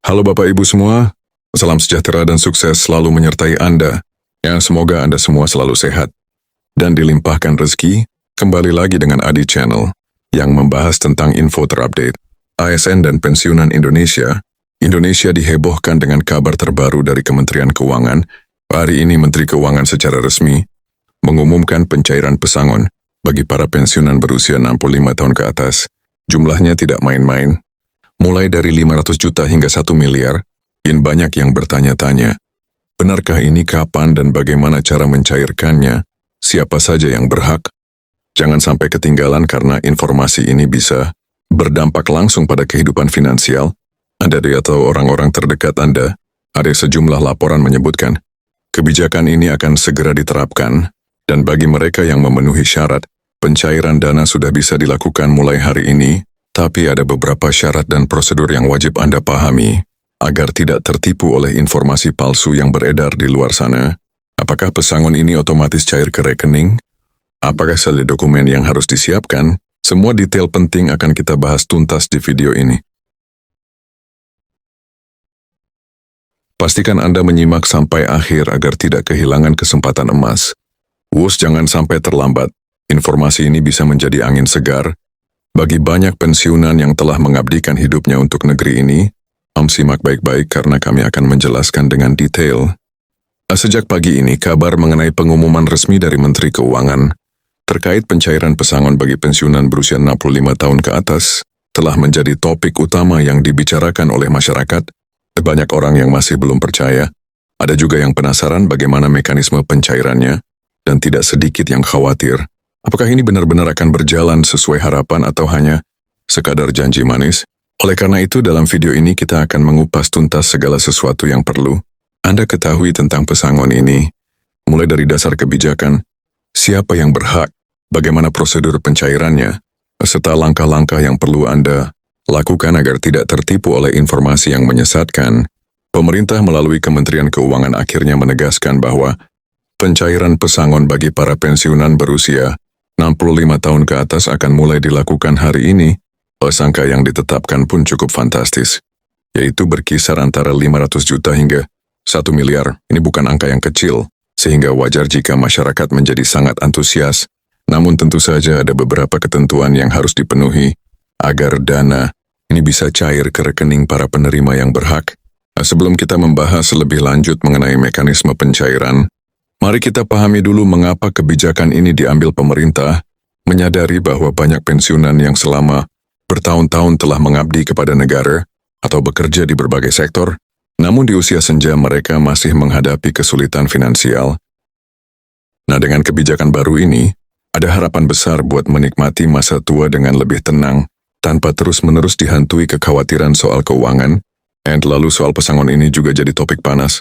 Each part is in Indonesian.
Halo Bapak Ibu semua, salam sejahtera dan sukses selalu menyertai Anda. Yang semoga Anda semua selalu sehat dan dilimpahkan rezeki. Kembali lagi dengan Adi Channel yang membahas tentang info terupdate ASN dan pensiunan Indonesia. Indonesia dihebohkan dengan kabar terbaru dari Kementerian Keuangan. Hari ini Menteri Keuangan secara resmi mengumumkan pencairan pesangon bagi para pensiunan berusia 65 tahun ke atas. Jumlahnya tidak main-main, mulai dari 500 juta hingga 1 miliar. Banyak yang bertanya-tanya, benarkah ini, kapan dan bagaimana cara mencairkannya? Siapa saja yang berhak? Jangan sampai ketinggalan karena informasi ini bisa berdampak langsung pada kehidupan finansial Anda atau orang-orang terdekat Anda. Ada sejumlah laporan menyebutkan, kebijakan ini akan segera diterapkan, dan bagi mereka yang memenuhi syarat, pencairan dana sudah bisa dilakukan mulai hari ini, tapi ada beberapa syarat dan prosedur yang wajib Anda pahami, agar tidak tertipu oleh informasi palsu yang beredar di luar sana. Apakah pesangon ini otomatis cair ke rekening? Apakah ada dokumen yang harus disiapkan? Semua detail penting akan kita bahas tuntas di video ini. Pastikan Anda menyimak sampai akhir agar tidak kehilangan kesempatan emas. Jangan sampai terlambat. Informasi ini bisa menjadi angin segar bagi banyak pensiunan yang telah mengabdikan hidupnya untuk negeri ini. Simak baik-baik karena kami akan menjelaskan dengan detail. Sejak pagi ini, kabar mengenai pengumuman resmi dari Menteri Keuangan terkait pencairan pesangon bagi pensiunan berusia 65 tahun ke atas telah menjadi topik utama yang dibicarakan oleh masyarakat. Banyak orang yang masih belum percaya. Ada juga yang penasaran bagaimana mekanisme pencairannya, dan tidak sedikit yang khawatir. Apakah ini benar-benar akan berjalan sesuai harapan atau hanya sekadar janji manis? Oleh karena itu, dalam video ini kita akan mengupas tuntas segala sesuatu yang perlu Anda ketahui tentang pesangon ini, mulai dari dasar kebijakan, siapa yang berhak, bagaimana prosedur pencairannya, serta langkah-langkah yang perlu Anda lakukan agar tidak tertipu oleh informasi yang menyesatkan. Pemerintah melalui Kementerian Keuangan akhirnya menegaskan bahwa pencairan pesangon bagi para pensiunan berusia 65 tahun ke atas akan mulai dilakukan hari ini. Angka yang ditetapkan pun cukup fantastis, yaitu berkisar antara 500 juta hingga 1 miliar. Ini bukan angka yang kecil, sehingga wajar jika masyarakat menjadi sangat antusias. Namun tentu saja ada beberapa ketentuan yang harus dipenuhi agar dana ini bisa cair ke rekening para penerima yang berhak. Sebelum kita membahas lebih lanjut mengenai mekanisme pencairan, mari kita pahami dulu mengapa kebijakan ini diambil pemerintah, menyadari bahwa banyak pensiunan yang selama bertahun-tahun telah mengabdi kepada negara atau bekerja di berbagai sektor, namun di usia senja mereka masih menghadapi kesulitan finansial. Nah, dengan kebijakan baru ini, ada harapan besar buat menikmati masa tua dengan lebih tenang, tanpa terus-menerus dihantui kekhawatiran soal keuangan. Lalu soal pesangon ini juga jadi topik panas,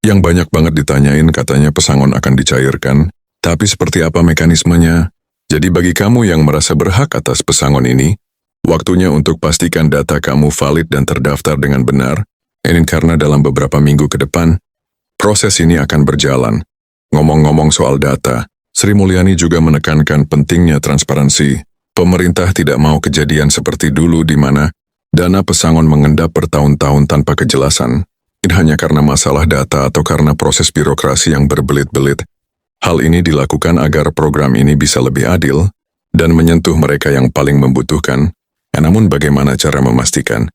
yang banyak banget ditanyain. Katanya pesangon akan dicairkan, tapi seperti apa mekanismenya? Jadi bagi kamu yang merasa berhak atas pesangon ini, waktunya untuk pastikan data kamu valid dan terdaftar dengan benar. Ini karena dalam beberapa minggu ke depan, proses ini akan berjalan. Ngomong-ngomong soal data, Sri Mulyani juga menekankan pentingnya transparansi. Pemerintah tidak mau kejadian seperti dulu di mana dana pesangon mengendap bertahun-tahun tanpa kejelasan. Ini hanya karena masalah data atau karena proses birokrasi yang berbelit-belit. Hal ini dilakukan agar program ini bisa lebih adil dan menyentuh mereka yang paling membutuhkan. Namun bagaimana cara memastikan?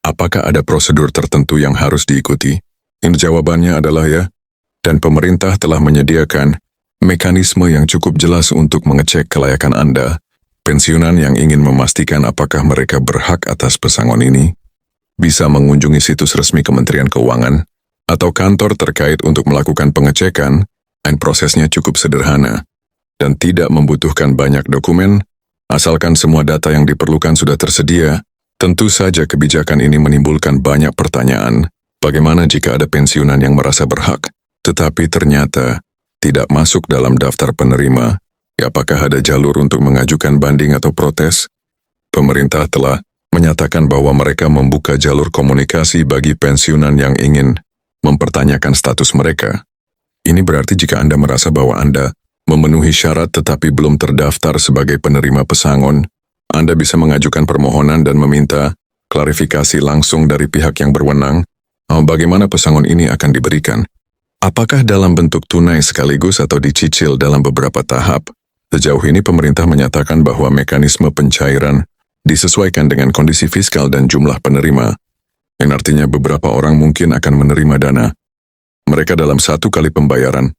Apakah ada prosedur tertentu yang harus diikuti? Jawabannya adalah ya. Dan pemerintah telah menyediakan mekanisme yang cukup jelas untuk mengecek kelayakan Anda. Pensiunan yang ingin memastikan apakah mereka berhak atas pesangon ini bisa mengunjungi situs resmi Kementerian Keuangan atau kantor terkait untuk melakukan pengecekan. Prosesnya cukup sederhana dan tidak membutuhkan banyak dokumen, asalkan semua data yang diperlukan sudah tersedia. Tentu saja kebijakan ini menimbulkan banyak pertanyaan. Bagaimana jika ada pensiunan yang merasa berhak, tetapi ternyata tidak masuk dalam daftar penerima? Apakah ada jalur untuk mengajukan banding atau protes? Pemerintah telah menyatakan bahwa mereka membuka jalur komunikasi bagi pensiunan yang ingin mempertanyakan status mereka. Ini berarti jika Anda merasa bahwa Anda memenuhi syarat tetapi belum terdaftar sebagai penerima pesangon, Anda bisa mengajukan permohonan dan meminta klarifikasi langsung dari pihak yang berwenang, bagaimana pesangon ini akan diberikan. Apakah dalam bentuk tunai sekaligus atau dicicil dalam beberapa tahap? Sejauh ini pemerintah menyatakan bahwa mekanisme pencairan disesuaikan dengan kondisi fiskal dan jumlah penerima, yang artinya beberapa orang mungkin akan menerima dana mereka dalam satu kali pembayaran,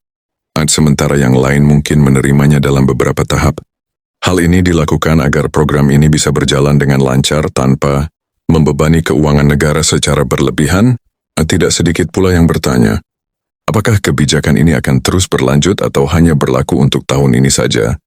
sementara yang lain mungkin menerimanya dalam beberapa tahap. Hal ini dilakukan agar program ini bisa berjalan dengan lancar tanpa membebani keuangan negara secara berlebihan. Tidak sedikit pula yang bertanya, apakah kebijakan ini akan terus berlanjut atau hanya berlaku untuk tahun ini saja?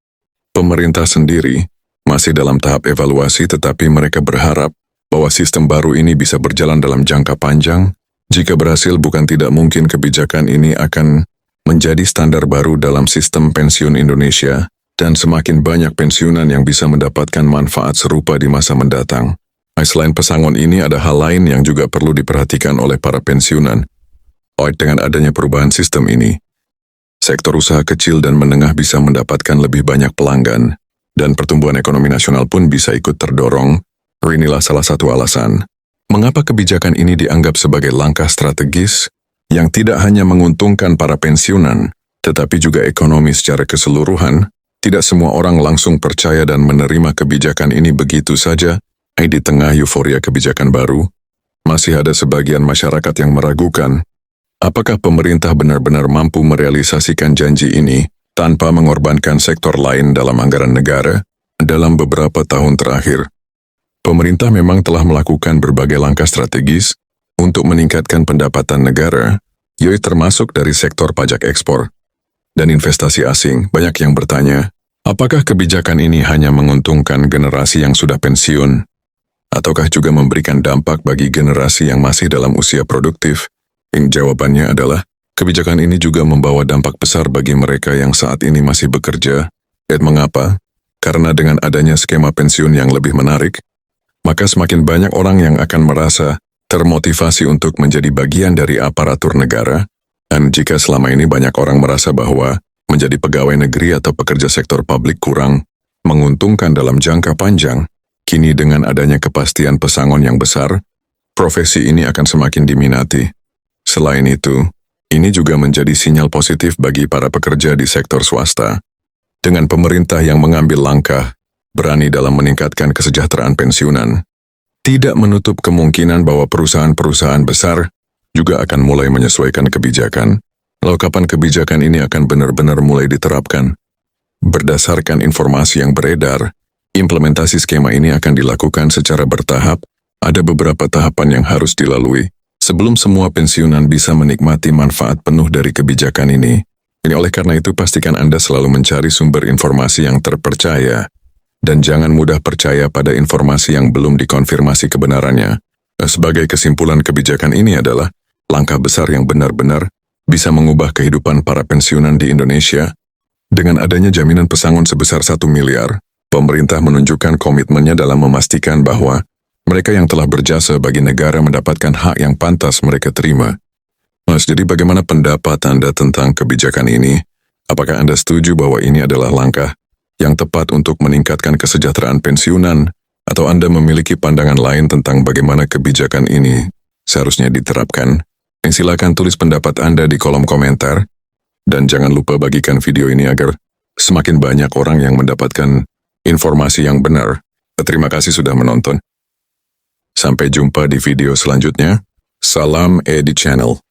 Pemerintah sendiri masih dalam tahap evaluasi, tetapi mereka berharap bahwa sistem baru ini bisa berjalan dalam jangka panjang. Jika berhasil, bukan tidak mungkin kebijakan ini akan menjadi standar baru dalam sistem pensiun Indonesia, dan semakin banyak pensiunan yang bisa mendapatkan manfaat serupa di masa mendatang. Selain pesangon ini, ada hal lain yang juga perlu diperhatikan oleh para pensiunan. Dengan adanya perubahan sistem ini, sektor usaha kecil dan menengah bisa mendapatkan lebih banyak pelanggan, dan pertumbuhan ekonomi nasional pun bisa ikut terdorong. Inilah salah satu alasan mengapa kebijakan ini dianggap sebagai langkah strategis yang tidak hanya menguntungkan para pensiunan, tetapi juga ekonomi secara keseluruhan. Tidak semua orang langsung percaya dan menerima kebijakan ini begitu saja. Di tengah euforia kebijakan baru, masih ada sebagian masyarakat yang meragukan apakah pemerintah benar-benar mampu merealisasikan janji ini tanpa mengorbankan sektor lain dalam anggaran negara. Dalam beberapa tahun terakhir, pemerintah memang telah melakukan berbagai langkah strategis untuk meningkatkan pendapatan negara, yaitu termasuk dari sektor pajak ekspor dan investasi asing. Banyak yang bertanya, apakah kebijakan ini hanya menguntungkan generasi yang sudah pensiun, ataukah juga memberikan dampak bagi generasi yang masih dalam usia produktif? Jawabannya adalah, kebijakan ini juga membawa dampak besar bagi mereka yang saat ini masih bekerja. Mengapa? Karena dengan adanya skema pensiun yang lebih menarik, maka semakin banyak orang yang akan merasa termotivasi untuk menjadi bagian dari aparatur negara. Dan jika selama ini banyak orang merasa bahwa menjadi pegawai negeri atau pekerja sektor publik kurang menguntungkan dalam jangka panjang, kini dengan adanya kepastian pesangon yang besar, profesi ini akan semakin diminati. Selain itu, ini juga menjadi sinyal positif bagi para pekerja di sektor swasta. Dengan pemerintah yang mengambil langkah berani dalam meningkatkan kesejahteraan pensiunan, tidak menutup kemungkinan bahwa perusahaan-perusahaan besar juga akan mulai menyesuaikan kebijakan. Lalu kapan kebijakan ini akan benar-benar mulai diterapkan? Berdasarkan informasi yang beredar, implementasi skema ini akan dilakukan secara bertahap. Ada beberapa tahapan yang harus dilalui sebelum semua pensiunan bisa menikmati manfaat penuh dari kebijakan ini. Oleh karena itu, pastikan Anda selalu mencari sumber informasi yang terpercaya dan jangan mudah percaya pada informasi yang belum dikonfirmasi kebenarannya. Sebagai kesimpulan, kebijakan ini adalah langkah besar yang benar-benar bisa mengubah kehidupan para pensiunan di Indonesia. Dengan adanya jaminan pesangon sebesar 1 miliar, pemerintah menunjukkan komitmennya dalam memastikan bahwa mereka yang telah berjasa bagi negara mendapatkan hak yang pantas mereka terima. Jadi bagaimana pendapat Anda tentang kebijakan ini? Apakah Anda setuju bahwa ini adalah langkah yang tepat untuk meningkatkan kesejahteraan pensiunan? Atau Anda memiliki pandangan lain tentang bagaimana kebijakan ini seharusnya diterapkan? Silakan tulis pendapat Anda di kolom komentar. Dan jangan lupa bagikan video ini agar semakin banyak orang yang mendapatkan informasi yang benar. Terima kasih sudah menonton. Sampai jumpa di video selanjutnya. Salam Edi Channel.